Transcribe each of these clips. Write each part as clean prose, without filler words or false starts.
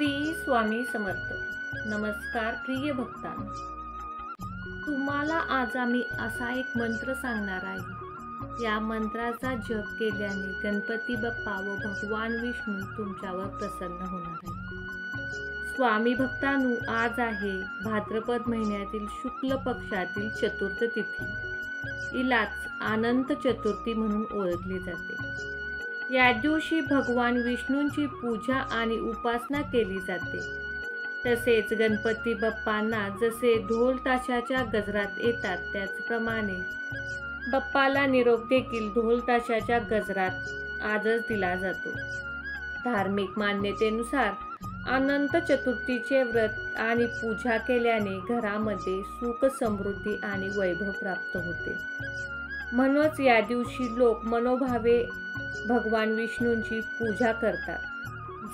श्री स्वामी समर्थ. नमस्कार प्रिय भक्तांनो, तुम्हाला आज आम्ही असा एक मंत्र सांगणार आहे. या मंत्राचा जप केल्याने गणपती बाप्पा व भगवान विष्णू तुमच्यावर प्रसन्न होणार आहे. स्वामी भक्तांनो, आज आहे भाद्रपद महिन्यातील शुक्ल पक्षातील चतुर्थ तिथी. हिलाच अनंत चतुर्थी म्हणून ओळखली जाते. या दिवशी भगवान विष्णूंची पूजा आणि उपासना केली जाते. तसेच गणपती बाप्पांना जसे ढोल ताशाच्या गजरात येतात त्याचप्रमाणे बाप्पाला निरोप देखील ढोल ताशाच्या गजरात आजच दिला जातो. धार्मिक मान्यतेनुसार अनंत चतुर्थीचे व्रत आणि पूजा केल्याने घरामध्ये सुख, समृद्धी आणि वैभव प्राप्त होते. म्हणूनच या दिवशी लोक मनोभावे भगवान विष्णूंची पूजा करतात.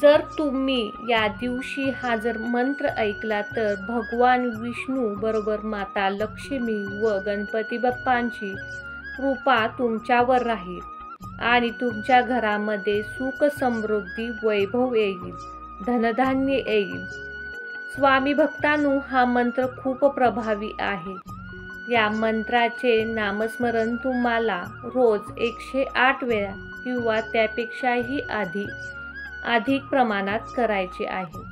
जर तुम्ही या दिवशी हा मंत्र ऐकला तर भगवान विष्णू बरोबर माता लक्ष्मी व गणपती बाप्पांची कृपा तुमच्यावर राहील आणि तुमच्या घरामध्ये सुख, समृद्धी, वैभव येईल, धनधान्य येईल. स्वामी भक्तांनो, हा मंत्र खूप प्रभावी आहे. या मंत्राचे नामस्मरण तुम्हाला रोज 108 वेळा किंवा त्यापेक्षाही अधिक प्रमाणात करायचे आहे.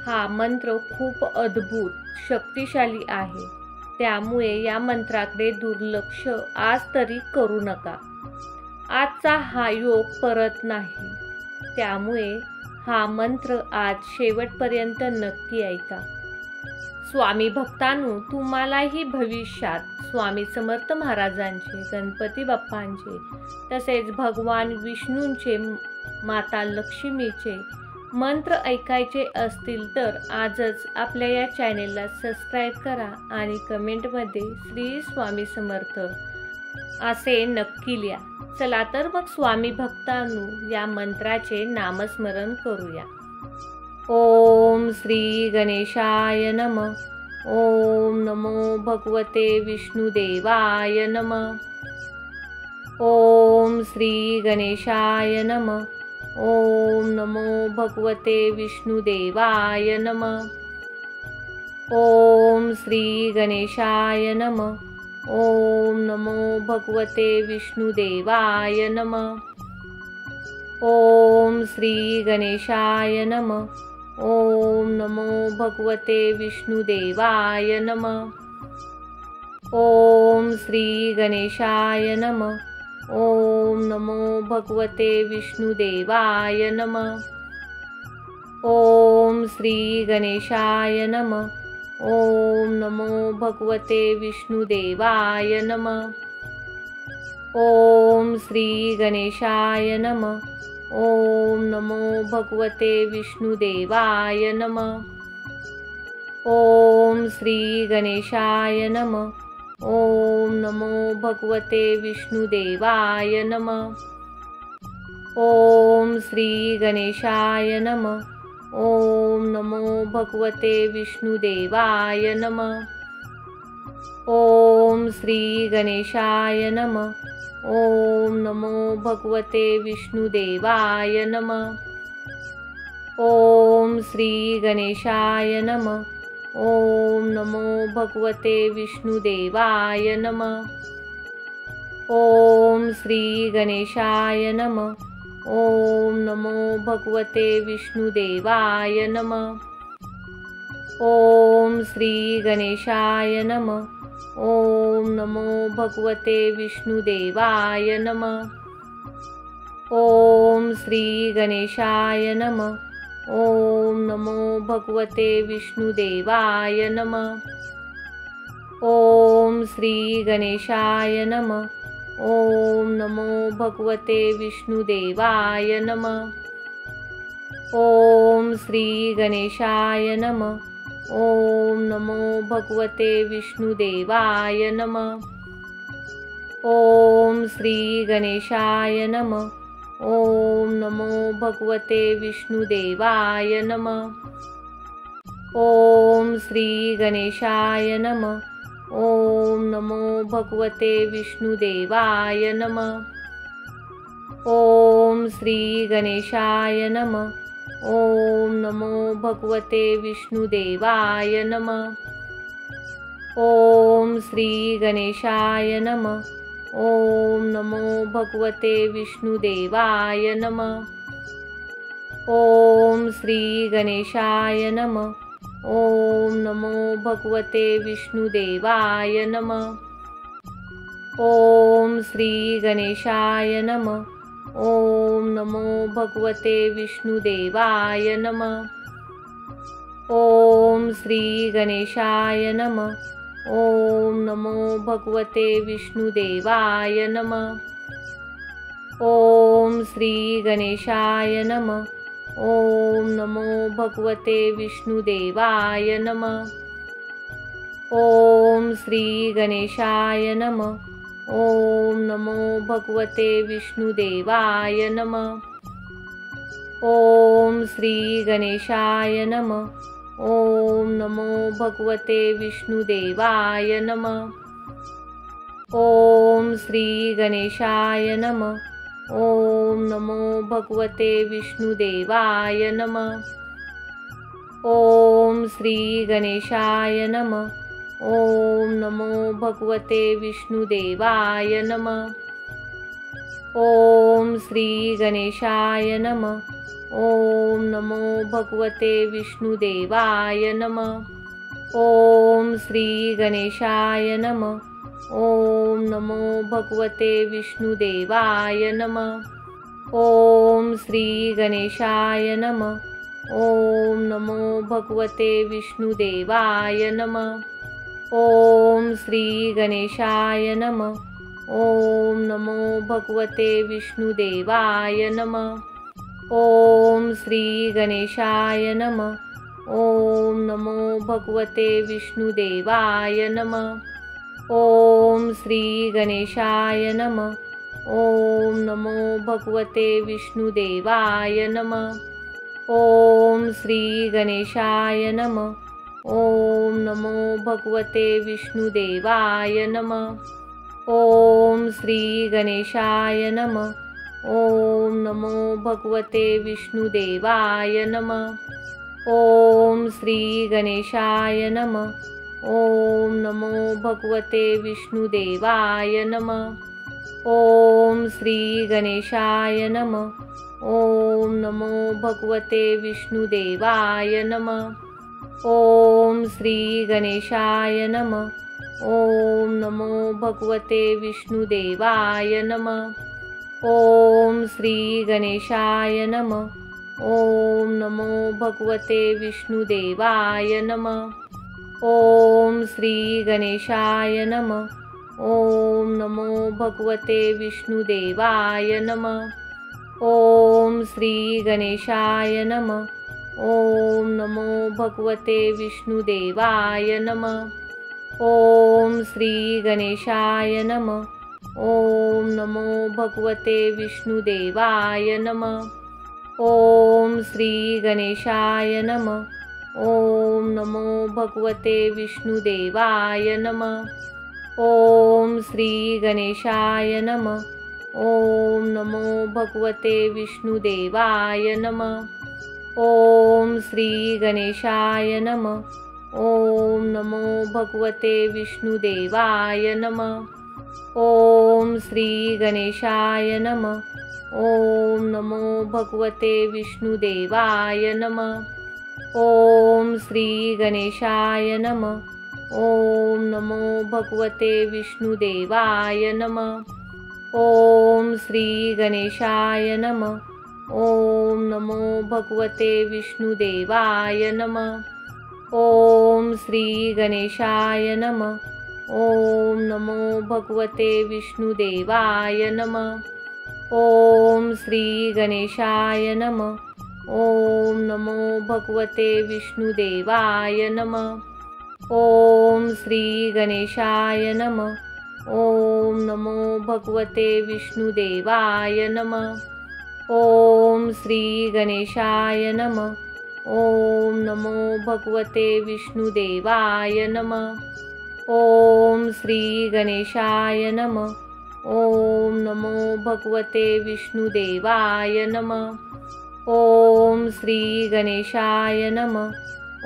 हा मंत्र खूप अद्भुत, शक्तिशाली आहे. त्यामुळे या मंत्राकडे दुर्लक्ष आज तरी करू नका. आजचा हा योग परत नाही. त्यामुळे हा मंत्र आज शेवटपर्यंत नक्की ऐका. स्वामी भक्तांनो, तुम्हालाही भविष्यात स्वामी समर्थ महाराजांचे, गणपती बाप्पांचे तसेच भगवान विष्णूंचे, माता लक्ष्मीचे मंत्र ऐकायचे असतील तर आजच आपल्या या चॅनेलला सबस्क्राईब करा आणि कमेंटमध्ये श्री स्वामी समर्थ असे नक्की लिहा. चला तर मग स्वामी भक्तांनो, या मंत्राचे नामस्मरण करूया. ओम श्री गणेशाय नमः. ओम नमो भगवते विष्णुदेवाय नमः. ओम श्री गणेशाय नमः. ओम नमो भगवते विष्णुदेवाय नमः. ओम श्री गणेशाय नमः. ओम नमो भगवते विष्णुदेवाय नमः. ओम श्री गणेशाय नमः. ओम नमो भगवते विष्णुदेवाय नमः. ओम श्री गणेशाय नमः. ओम नमो भगवते विष्णुदेवाय नमः. ओम श्री गणेशाय नमः. ओम नमो भगवते विष्णुदेवाय नमः. ओम श्री गणेशाय नमः. ओम नमो भगवते विष्णुदेवाय नमः. ओम श्री गणेशाय नमः. ओम नमो भगवते विष्णुदेवाय नमः. ओम श्री गणेशाय नमः. ओम नमो भगवते विष्णुदेवाय नमः. ओम श्री गणेशाय नमः. ओम नमो भगवते विष्णुदेवाय नमः. ओम श्री गणेशाय नमः. ओम नमो भगवते विष्णुदेवाय नमः. ओम श्री गणेशाय नमः. ओम नमो भगवते विष्णुदेवाय नमः. ओम श्री गणेशाय नमः. ओम नमो भगवते विष्णुदेवाय नमः. ओम श्री गणेशाय नमः. ओम नमो भगवते विष्णुदेवाय नमः. ओम श्री गणेशाय नमः. ओम नमो भगवते विष्णुदेवाय नमः. ओम श्री गणेशाय नमः. ओम नमो भगवते विष्णुदेवाय नमः. ओम श्री गणेशाय नमः. ओम नमो भगवते विष्णुदेवाय नमः. ओम श्री गणेशाय नमः. ओम नमो भगवते विष्णुदेवाय नमः. ओम श्री गणेशाय नमः. ओम नमो भगवते विष्णुदेवाय नमः। ओम श्री गणेशाय नमः। ओम नमो भगवते विष्णुदेवाय नमः। ओम श्री गणेशाय नमः। ओम नमो भगवते विष्णुदेवाय नमः। ओम श्री गणेशाय नमः। ओम नमो भगवते विष्णुदेवाय नमः। ओम श्री गणेशाय नमः। ओम नमो भगवते विष्णुदेवाय नमः। ओम श्री गणेशाय नमः। ओम नमो भगवते विष्णुदेवाय नमः। ओम श्री गणेशाय नमः। ओम नमो भगवते विष्णुदेवाय नमः। ओम श्री गणेशाय नमः। ओम नमो भगवते विष्णुदेवाय नमः। ओम श्री गणेशाय नमः। ओम नमो भगवते विष्णुदेवाय नमः। ओम श्री गणेशाय नमः। ओम नमो भगवते विष्णुदेवाय नमः। ओम श्री गणेशाय नमः। ओम नमो भगवते विष्णुदेवाय नमः। ओम श्री गणेशाय नमः। ओम नमो भगवते विष्णुदेवाय नमः। ओम श्री गणेशाय नमः। ओम नमो भगवते विष्णुदेवाय नमः। ओम श्री गणेशाय नमः। ओम नमो भगवते विष्णुदेवाय नमः। ओम श्री गणेशाय नमः। ओम नमो भगवते विष्णुदेवाय नमः। ओम श्री गणेशाय नमः। ओम नमो भगवते विष्णुदेवाय नमः। ओम श्री गणेशाय नमः। ओम नमो भगवते विष्णुदेवाय नमः। ओम श्री गणेशाय नमः। ओम नमो भगवते विष्णुदेवाय नमः। ओम श्री गणेशाय नमः। ओम नमो भगवते विष्णुदेवाय नमः। ओम श्री गणेशाय नमः। ओम नमो भगवते विष्णुदेवाय नमः। ओम श्री गणेशाय नमः। ओम नमो भगवते विष्णुदेवाय नमः। ओम श्री गणेशाय नमः। ओम नमो भगवते विष्णुदेवाय नमः। ओम श्री गणेशाय नमः। ओम नमो भगवते विष्णुदेवाय नमः। ओम श्री गणेशाय नमः। ओम नमो भगवते विष्णुदेवाय नमः। ओम श्री गणेशाय नमः। ओम नमो भगवते विष्णुदेवाय नमः। ओम श्री गणेशाय नमः। ओम नमो भगवते विष्णुदेवाय नमः। ओम श्री गणेशाय नमः। ओम नमो भगवते विष्णुदेवाय नमः। ओम श्री गणेशाय नमः। ओम नमो भगवते विष्णुदेवाय नमः। ओम श्री गणेशाय नमः। ओम नमो भगवते विष्णुदेवाय नमः। ओम श्री गणेशाय नमः। ओम नमो भगवते विष्णुदेवाय नमः। ओम श्री गणेशाय नमः। ओम नमो भगवते विष्णुदेवाय नमः। ओम श्री गणेशाय नमः। ओम नमो भगवते विष्णुदेवाय नमः। ओम श्री गणेशाय नमः। ओम नमो भगवते विष्णुदेवाय नमः। ओम श्री गणेशाय नमः। ओम नमो भगवते विष्णुदेवाय नमः। ओम श्री गणेशाय नमः। ओम नमो भगवते विष्णुदेवाय नमः। ओम श्री गणेशाय नमः। ओम नमो भगवते विष्णुदेवाय नमः। ओम श्री गणेशाय नमः.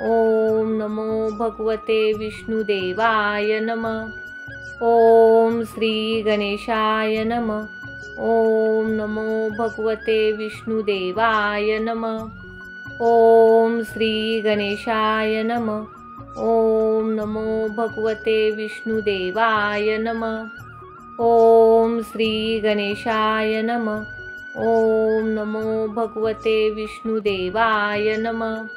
ओम नमो भगवते विष्णुदेवाय नमः. ओम श्री गणेशाय नमः. ओम नमो भगवते विष्णुदेवाय नमः. ओम श्री गणेशाय नमः. ओम नमो भगवते विष्णुदेवाय नमः. ओम श्री गणेशाय नमः. ओम नमो भगवते विष्णुदेवाय नमः.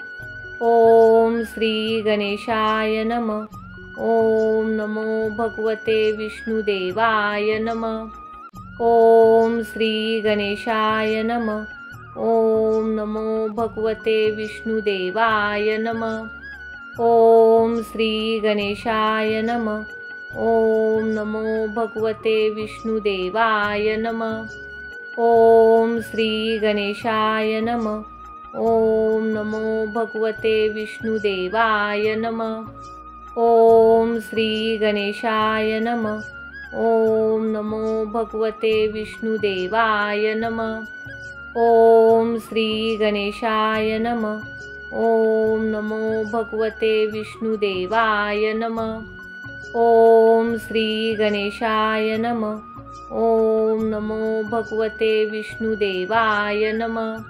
ओम श्री गणेशाय नमः. ओम नमो भगवते विष्णुदेवाय नमः. ओम श्री गणेशाय नमः. ओम नमो भगवते विष्णुदेवाय नमः. ओम श्री गणेशाय नमः. ओम नमो भगवते विष्णुदेवाय नमः. ओम श्री गणेशाय नमः. ओम नमो भगवते विष्णुदेवाय नमः. ओम श्री गणेशाय नमः. ओम नमो भगवते विष्णुदेवाय नमः. ओम श्री गणेशाय नमः. ओम नमो भगवते विष्णुदेवाय नमः. ओम श्री गणेशाय नमः. ओम नमो भगवते विष्णुदेवाय नमः.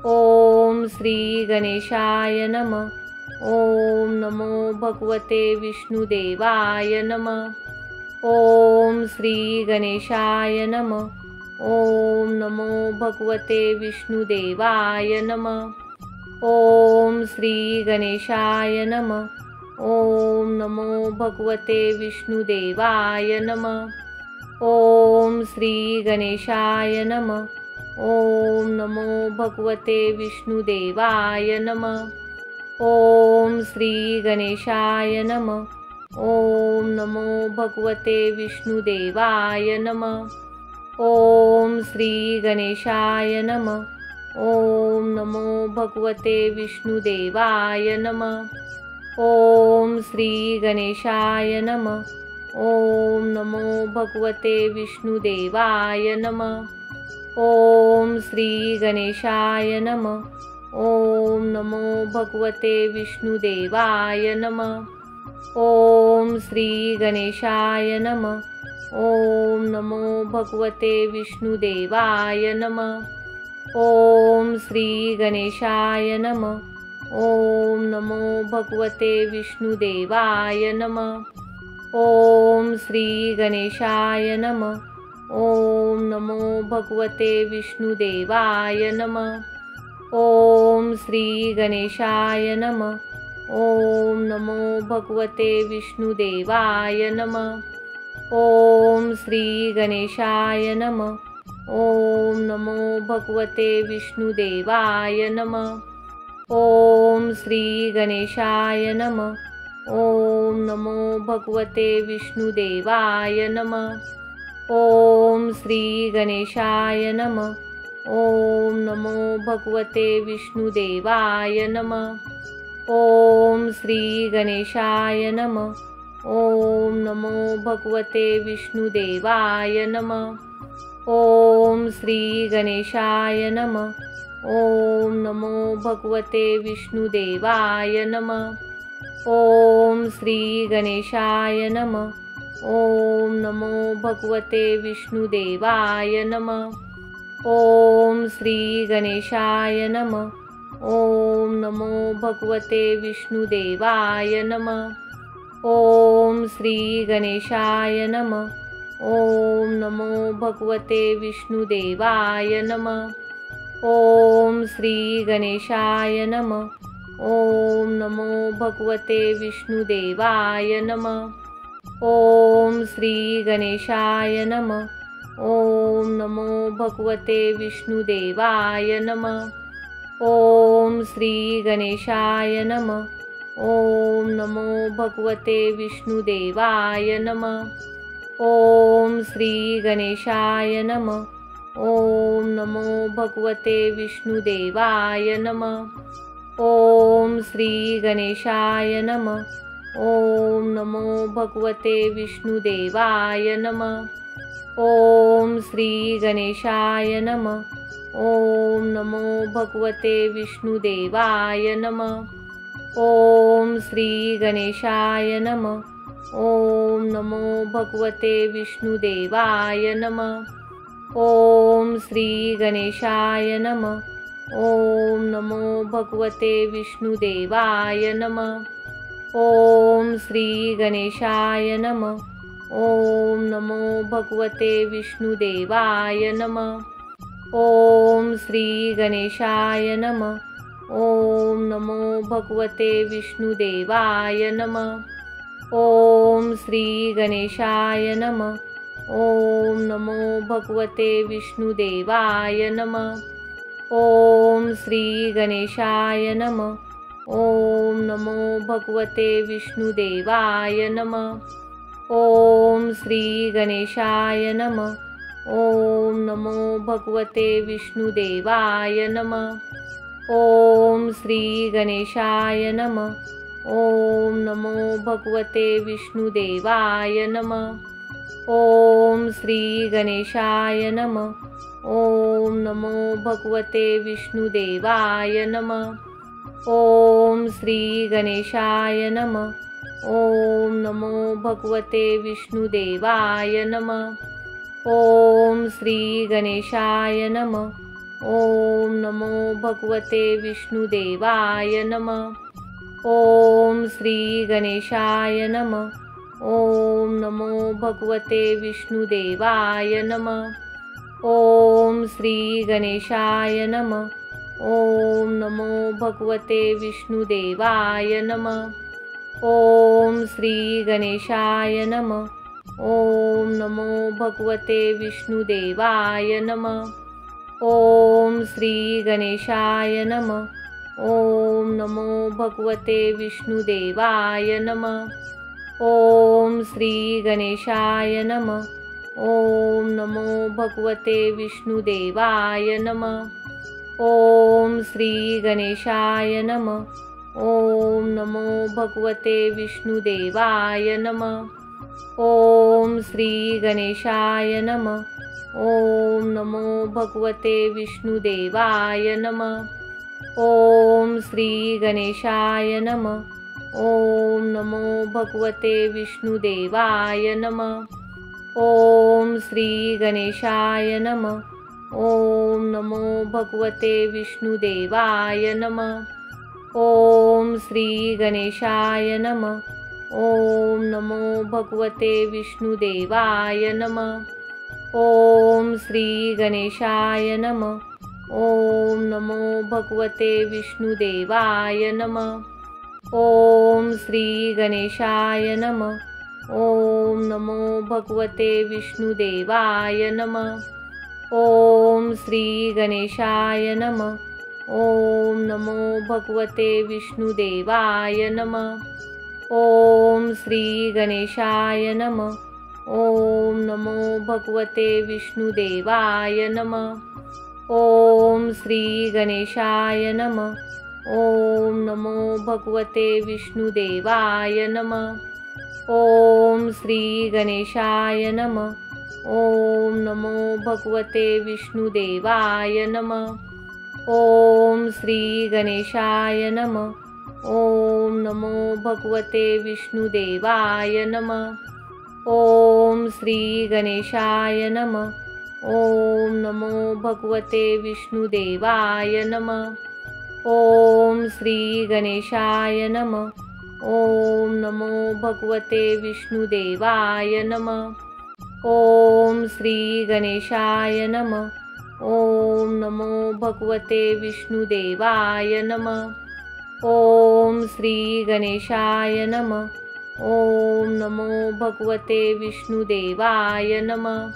ओम श्री गणेशाय नमः. ओम नमो भगवते विष्णुदेवाय नमः. ओम श्री गणेशाय नमः. ओम नमो भगवते विष्णुदेवाय नमः. ओम श्री गणेशाय नमः. ओम नमो भगवते विष्णुदेवाय नमः. ओम श्री गणेशाय नमः. ओम नमो भगवते विष्णुदेवाय नमः. ओम श्री गणेशाय नमः. ओम नमो भगवते विष्णुदेवाय नमः. ओम श्री गणेशाय नमः. ओम नमो भगवते विष्णुदेवाय नमः. ओम श्री गणेशाय नमः. ओम नमो भगवते विष्णुदेवाय नमः. ओम श्री गणेशाय नमः. ओम नमो भगवते विष्णुदेवाय नमः. ओम श्री गणेशाय नमः. ओम नमो भगवते विष्णुदेवाय नमः. ओम श्री गणेशाय नमः. ओम नमो भगवते विष्णुदेवाय नमः. ओम श्री गणेशाय नमः. ओम नमो भगवते विष्णुदेवाय नमः. ओम श्री गणेशाय नमः. ओम नमो भगवते विष्णुदेवाय नमः. ओम श्री गणेशाय नमः. ओम नमो भगवते विष्णुदेवाय नमः. ओम श्री गणेशाय नमः. ओम नमो भगवते विष्णुदेवाय नमः. ओम श्री गणेशाय नमः. ओम नमो भगवते विष्णुदेवाय नमः. ओम श्री गणेशाय नमः. ओम नमो भगवते विष्णुदेवाय नमः. ओम श्री गणेशाय नमः. ओम नमो भगवते विष्णुदेवाय नमः. ओम श्री गणेशाय नमः. ओम नमो भगवते विष्णुदेवाय नमः. ओम श्री गणेशाय नमः. ओम नमो भगवते विष्णुदेवाय नमः. ओम श्री गणेशाय नमः. ओम नमो भगवते विष्णुदेवाय नमः. ओम श्री गणेशाय नमः. ओम नमो भगवते विष्णुदेवाय नमः. ओम श्री गणेशाय नमः. ओम नमो भगवते विष्णुदेवाय नमः. ओम श्री गणेशाय नमः. ओम नमो भगवते विष्णुदेवाय नमः. ओम श्री गणेशाय नमः. ओम नमो भगवते विष्णुदेवाय नमः. ओम श्री गणेशाय नमः. ओम नमो भगवते विष्णुदेवाय नमः. ओम श्री गणेशाय नमः. ओम नमो भगवते विष्णुदेवाय नमः। ओम श्री गणेशाय नमः। ओम नमो भगवते विष्णुदेवाय नमः। ओम श्री गणेशाय नमः। ओम नमो भगवते विष्णुदेवाय नमः। ओम श्री गणेशाय नमः। ओम नमो भगवते विष्णुदेवाय नमः। ओम श्री गणेशाय नमः। ओम नमो भगवते विष्णुदेवाय नमः। ओम श्री गणेशाय नमः। ओम नमो भगवते विष्णुदेवाय नमः। ओम श्री गणेशाय नमः। ओम नमो भगवते विष्णुदेवाय नमः। ओम श्री गणेशाय नमः। ओम नमो भगवते विष्णुदेवाय नमः। ओम श्री गणेशाय नमः। ओम नमो भगवते विष्णुदेवाय नमः। ओम श्री गणेशाय नमः। ओम नमो भगवते विष्णुदेवाय नमः। ओम श्री गणेशाय नमः। ओम नमो भगवते विष्णुदेवाय नमः। ओम श्री गणेशाय नमः। ओम नमो भगवते विष्णुदेवाय नमः। ओम श्री गणेशाय नमः। ओम नमो भगवते विष्णुदेवाय नमः। ओम श्री गणेशाय नमः। ओम नमो भगवते विष्णुदेवाय नमः। ओम श्री गणेशाय नमः। ओम नमो भगवते विष्णुदेवाय नमः। ओम श्री गणेशाय नमः। ओम नमो भगवते विष्णुदेवाय नमः। ओम श्री गणेशाय नमः। ओम नमो भगवते विष्णुदेवाय नमः। ओम श्री गणेशाय नमः। ओम नमो भगवते विष्णुदेवाय नमः। ओम श्री गणेशाय नमः। ओम नमो भगवते विष्णुदेवाय नमः। ओम श्री गणेशाय नमः। ओम नमो भगवते विष्णुदेवाय नमः। ओम श्री गणेशाय नमः। ओम नमो भगवते विष्णुदेवाय नमः। ओम श्री गणेशाय नमः। ओम नमो भगवते विष्णुदेवाय नमः। ओम श्री गणेशाय नमः। ओम नमो भगवते विष्णुदेवाय नमः। ओम श्री गणेशाय नमः। ओम नमो भगवते विष्णुदेवाय नमः। ओम श्री गणेशाय नमः। ओम नमो भगवते विष्णुदेवाय नमः। ओम श्री गणेशाय नमः। ओम नमो भगवते विष्णुदेवाय नमः। ओम श्री गणेशाय नमः। ओम नमो भगवते विष्णुदेवाय नमः। ओम श्री गणेशाय नमः। ओम नमो भगवते विष्णुदेवाय नमः। ओम श्री गणेशाय नमः। ओम नमो भगवते विष्णुदेवाय नमः। ओम श्री गणेशाय नमः। ओम नमो भगवते विष्णुदेवाय नमः। ओम श्री गणेशाय नमः। ओम नमो भगवते विष्णुदेवाय नमः। ओम श्री गणेशाय नमः। ओम नमो भगवते विष्णुदेवाय नमः। ओम श्री गणेशाय नमः। ओम नमो भगवते विष्णुदेवाय नमः।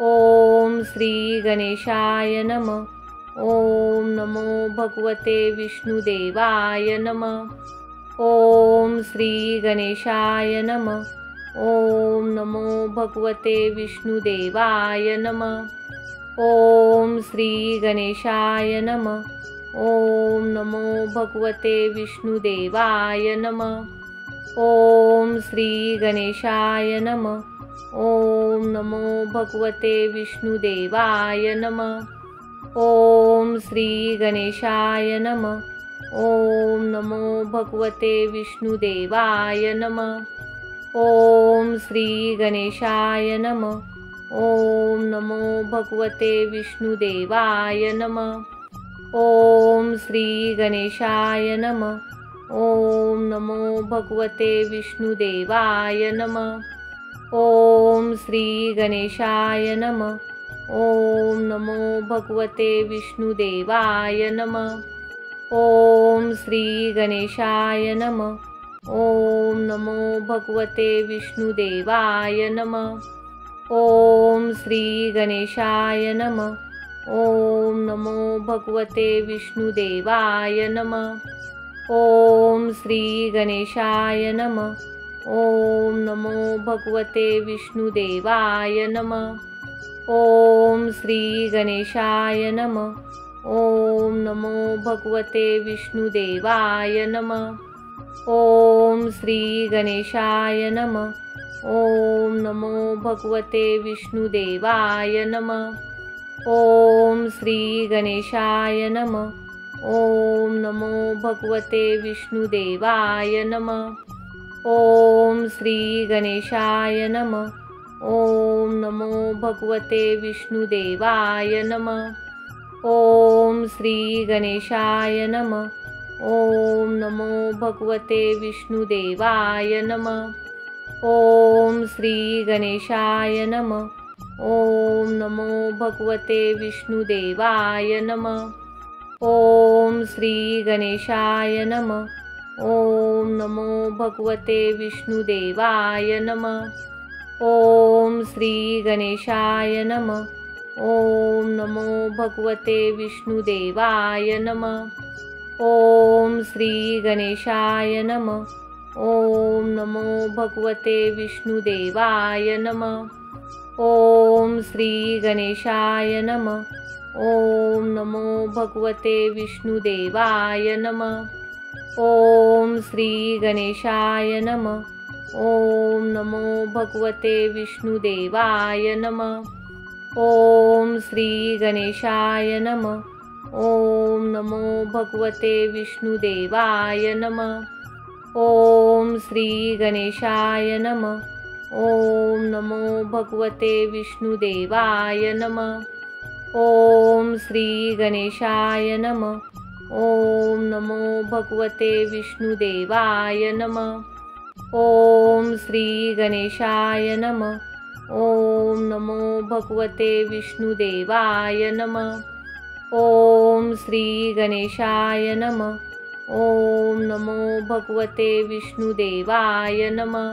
ओम श्री गणेशाय नमः। ओम नमो भगवते विष्णुदेवाय नमः। ओम श्री गणेशाय नमः। ओम नमो भगवते विष्णुदेवाय नमः। ओम श्री गणेशाय नमः। ओम नमो भगवते विष्णुदेवाय नमः। ओम श्री गणेशाय नमः। ओम नमो भगवते विष्णुदेवाय नमः। ओम श्री गणेशाय नमः. ओम नमो भगवते विष्णुदेवाय नमः. ओम श्री गणेशाय नमः. ओम नमो भगवते विष्णुदेवाय नमः. ओम श्री गणेशाय नमः. ओम नमो भगवते विष्णुदेवाय नमः. ओम श्री गणेशाय नमः. ओम नमो भगवते विष्णुदेवाय नमः. ओम श्री गणेशाय नमः. ओम नमो भगवते विष्णुदेवाय नमः. ओम श्री गणेशाय नमः. ओम नमो भगवते विष्णुदेवाय नमः. ओम श्री गणेशाय नमः. ओम नमो भगवते विष्णुदेवाय नमः. ओम श्री गणेशाय नमः. ओम नमो भगवते विष्णुदेवाय नमः. ओम श्री गणेशाय नमः. ओम नमो भगवते विष्णुदेवाय नमः. ओम श्री गणेशाय नमः. ओम नमो भगवते विष्णुदेवाय नमः. ओम श्री गणेशाय नमः. ओम नमो भगवते विष्णुदेवाय नमः. ओम श्री गणेशाय नमः. ओम नमो भगवते विष्णुदेवाय नमः. ओम श्री गणेशाय नमः. ओम नमो भगवते विष्णुदेवाय नमः. ओम श्री गणेशाय नमः. ओम नमो भगवते विष्णुदेवाय नमः. ओम श्री गणेशाय नमः. ओम नमो भगवते विष्णुदेवाय नमः. ओम श्री गणेशाय नमः. ओम नमो भगवते विष्णुदेवाय नमः. ओम श्री गणेशाय नमः. ओम नमो भगवते विष्णुदेवाय नमः. ओम श्री गणेशाय नमः. ओम नमो भगवते विष्णुदेवाय नमः. ओम श्री गणेशाय नमः. ओम नमो भगवते विष्णुदेवाय नमः. ओम श्री गणेशाय नमः. ओम नमो भगवते विष्णुदेवाय नमः. ओम श्री गणेशाय नमः. ओम नमो भगवते विष्णुदेवाय नमः. ओम श्री गणेशाय नमः. ओम नमो भगवते विष्णुदेवाय नमः. ओम श्री गणेशाय नमः. ओम नमो भगवते विष्णुदेवाय नमः.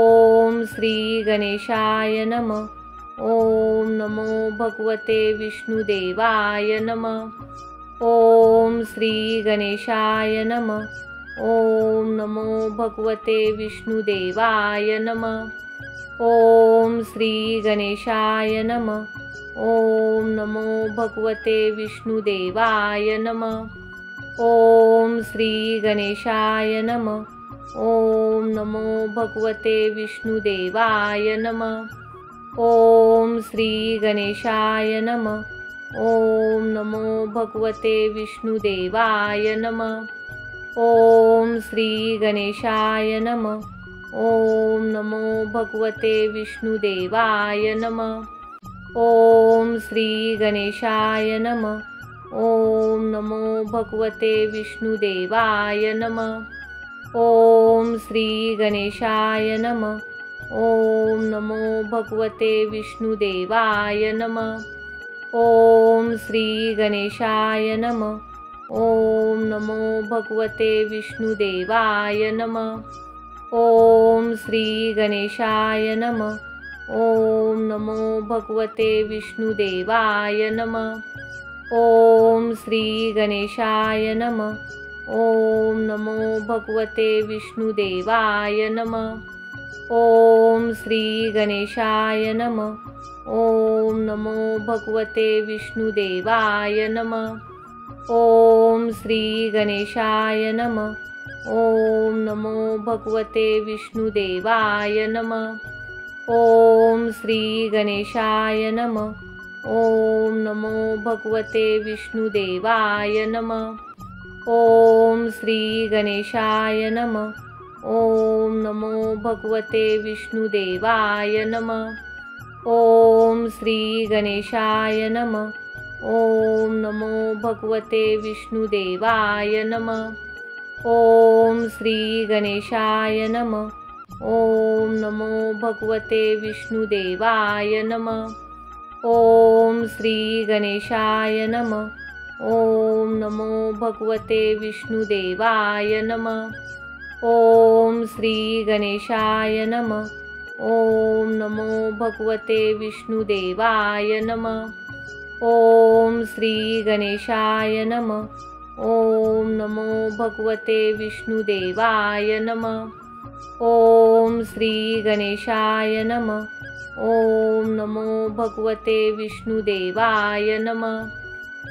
ओम श्री गणेशाय नमः. ओम नमो भगवते विष्णुदेवाय नमः. ओम श्री गणेशाय नमः. ओम नमो भगवते विष्णुदेवाय नमः. ओम श्री गणेशाय नमः. ओम नमो भगवते विष्णुदेवाय नमः. ओम श्री गणेशाय नमः. ओम नमो भगवते विष्णुदेवाय नमः. ओम श्री गणेशाय नमः. ओम नमो भगवते विष्णुदेवाय नमः. ओम श्री गणेशाय नमः. ओम नमो भगवते विष्णुदेवाय नमः. ओम श्री गणेशाय नमः. ओम नमो भगवते विष्णुदेवाय नमः. ओम श्री गणेशाय नमः. ओम नमो भगवते विष्णुदेवाय नमः. ओम श्री गणेशाय नमः. ओम नमो भगवते विष्णुदेवाय नमः. ओम श्री गणेशाय नमः. ओम नमो भगवते विष्णुदेवाय नमः. ओम श्री गणेशाय नमः. ओम नमो भगवते विष्णुदेवाय नमः. ओम श्री गणेशाय नमः. ओम नमो भगवते विष्णुदेवाय नमः. ओम श्री गणेशाय नमः. ओम नमो भगवते विष्णुदेवाय नमः. ओम श्री गणेशाय नमः. ओम नमो भगवते विष्णुदेवाय नमः। ओम श्री गणेशाय नमः। ओम नमो भगवते विष्णुदेवाय नमः। ओम श्री गणेशाय नमः। ओम नमो भगवते विष्णुदेवाय नमः। ओम श्री गणेशाय नमः। ओम नमो भगवते विष्णुदेवाय नमः। ओम श्री गणेशाय नमः। ओम नमो भगवते विष्णुदेवाय नमः। ओम श्री गणेशाय नमः। ओम नमो भगवते विष्णुदेवाय नमः। ओम श्री गणेशाय नमः। ओम नमो भगवते विष्णुदेवाय नमः। ओम श्री गणेशाय नमः। ओम नमो भगवते विष्णुदेवाय नमः।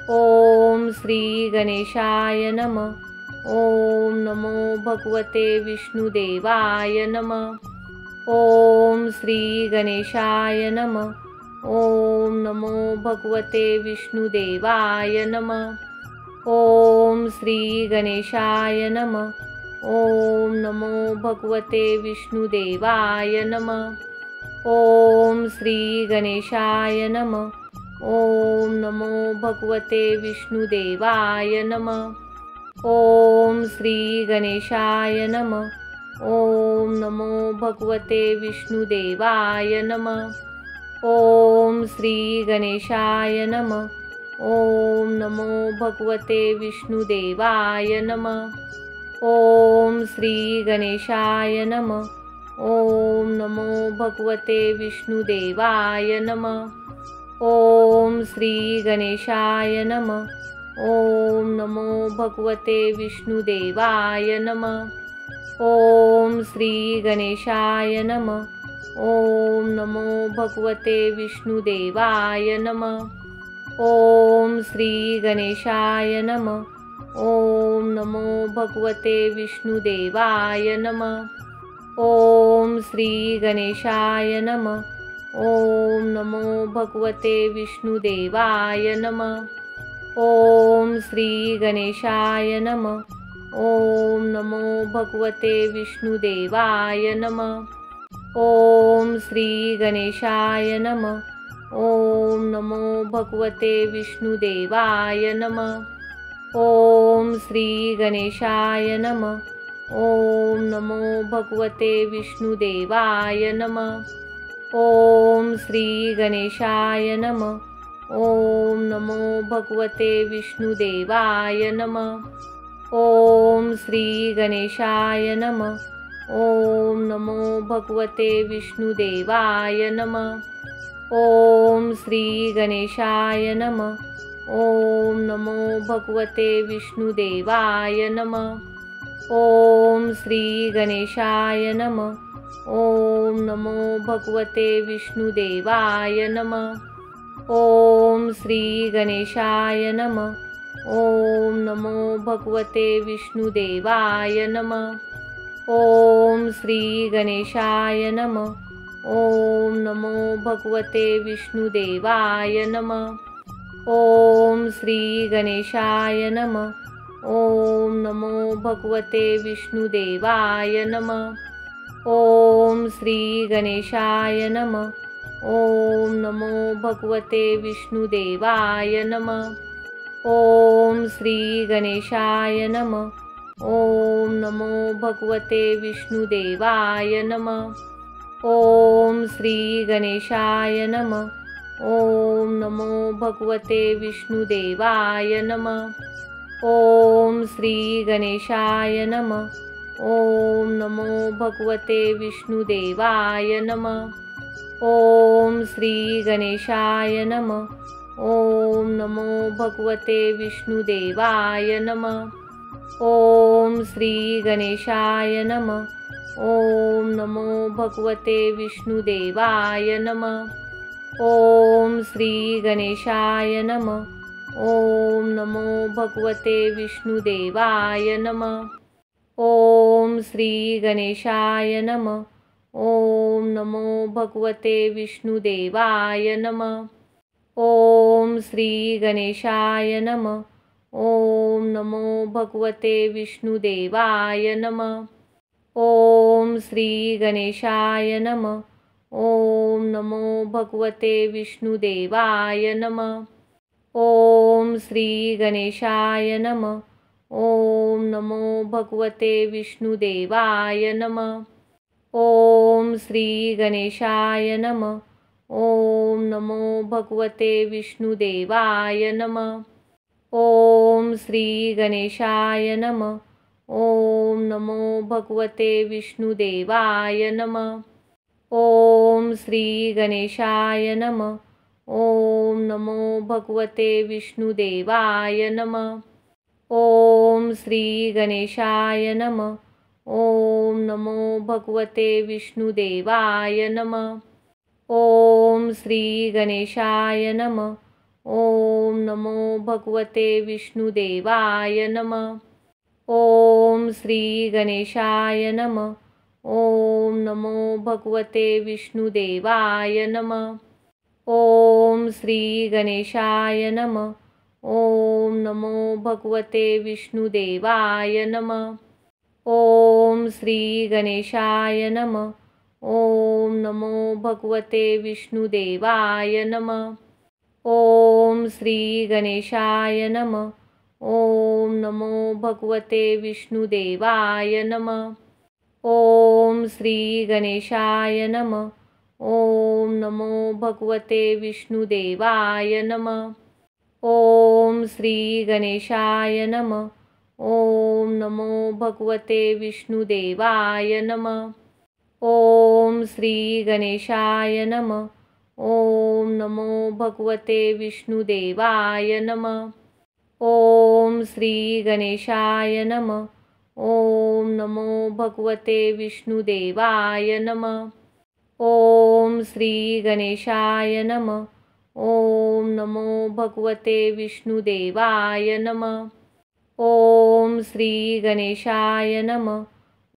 ओम श्री गणेशाय नमः। ओम नमो भगवते विष्णुदेवाय नमः। ओम श्री गणेशाय नमः। ओम नमो भगवते विष्णुदेवाय नमः। ओम श्री गणेशाय नमः। ओम नमो भगवते विष्णुदेवाय नमः। ओम श्री गणेशाय नमः। ओम नमो भगवते विष्णुदेवाय नमः। ओम श्री गणेशाय नमः। ओम नमो भगवते विष्णुदेवाय नमः। ओम श्री गणेशाय नमः। ओम नमो भगवते विष्णुदेवाय नमः। ओम श्री गणेशाय नमः। ओम नमो भगवते विष्णुदेवाय नमः। ओम श्री गणेशाय नमः। ओम नमो भगवते विष्णुदेवाय नमः। ओम श्री गणेशाय नमः। ओम नमो भगवते विष्णुदेवाय नमः। ओम श्री गणेशाय नमः। ओम नमो भगवते विष्णुदेवाय नमः। ओम श्री गणेशाय नमः। ओम नमो भगवते विष्णुदेवाय नमः। ओम श्री गणेशाय नमः। ओम नमो भगवते विष्णुदेवाय नमः। ओम श्री गणेशाय नमः। ओम नमो भगवते विष्णुदेवाय नमः। ओम श्री गणेशाय नमः। ओम नमो भगवते विष्णुदेवाय नमः। ओम श्री गणेशाय नमः। ओम नमो भगवते विष्णुदेवाय नमः। ओम श्री गणेशाय नमः। ओम नमो भगवते विष्णुदेवाय नमः। ओम श्री गणेशाय नमः। ओम नमो भगवते विष्णुदेवाय नमः। ओम श्री गणेशाय नमः। ओम नमो भगवते विष्णुदेवाय नमः। ओम श्री गणेशाय नमः। ओम नमो भगवते विष्णुदेवाय नमः। ओम श्री गणेशाय नमः। ओम नमो भगवते विष्णुदेवाय नमः। ओम श्री गणेशाय नमः। ओम नमो भगवते विष्णुदेवाय नमः। ओम श्री गणेशाय नमः। ओम नमो भगवते विष्णुदेवाय नमः। ओम श्री गणेशाय नमः। ओम नमो भगवते विष्णुदेवाय नमः। ओम श्री गणेशाय नमः। ओम नमो भगवते विष्णुदेवाय नमः। ओम श्री गणेशाय नमः। ओम नमो भगवते विष्णुदेवाय नमः। ओम श्री गणेशाय नमः। ओम नमो भगवते विष्णुदेवाय नमः। ओम श्री गणेशाय नमः। ओम नमो भगवते विष्णुदेवाय नमः। ओम श्री गणेशाय नमः। ओम नमो भगवते विष्णुदेवाय नमः। ओम श्री गणेशाय नमः। ओम नमो भगवते विष्णुदेवाय नमः। ओम श्री गणेशाय नमः. ओम नमो भगवते विष्णुदेवाय नमः. ओम श्री गणेशाय नमः. ओम नमो भगवते विष्णुदेवाय नमः. ओम श्री गणेशाय नमः. ओम नमो भगवते विष्णुदेवाय नमः. ओम श्री गणेशाय नमः. ओम नमो भगवते विष्णुदेवाय नमः. ओम श्री गणेशाय नमः. ओम नमो भगवते विष्णुदेवाय नमः. ओम श्री गणेशाय नमः. ओम नमो भगवते विष्णुदेवाय नमः. ओम श्री गणेशाय नमः. ओम नमो भगवते विष्णुदेवाय नमः. ओम श्री गणेशाय नमः. ओम नमो भगवते विष्णुदेवाय नमः. ओम श्री गणेशाय नमः. ओम नमो भगवते विष्णुदेवाय नमः. ओम श्री गणेशाय नमः. ओम नमो भगवते विष्णुदेवाय नमः. ओम श्री गणेशाय नमः. ओम नमो भगवते विष्णुदेवाय नमः. ओम श्री गणेशाय नमः. ओम नमो भगवते विष्णुदेवाय नमः. ओम श्री गणेशाय नमः. ओम नमो भगवते विष्णुदेवाय नमः. ओम श्री गणेशाय नमः. ओम नमो भगवते विष्णुदेवाय नमः. ओम श्री गणेशाय नमः. ओम नमो भगवते विष्णुदेवाय नमः. ओम श्री गणेशाय नमः. ओम नमो भगवते विष्णुदेवाय नमः. ओम श्री गणेशाय नमः. ओम नमो भगवते विष्णुदेवाय नमः. ओम श्री गणेशाय नमः.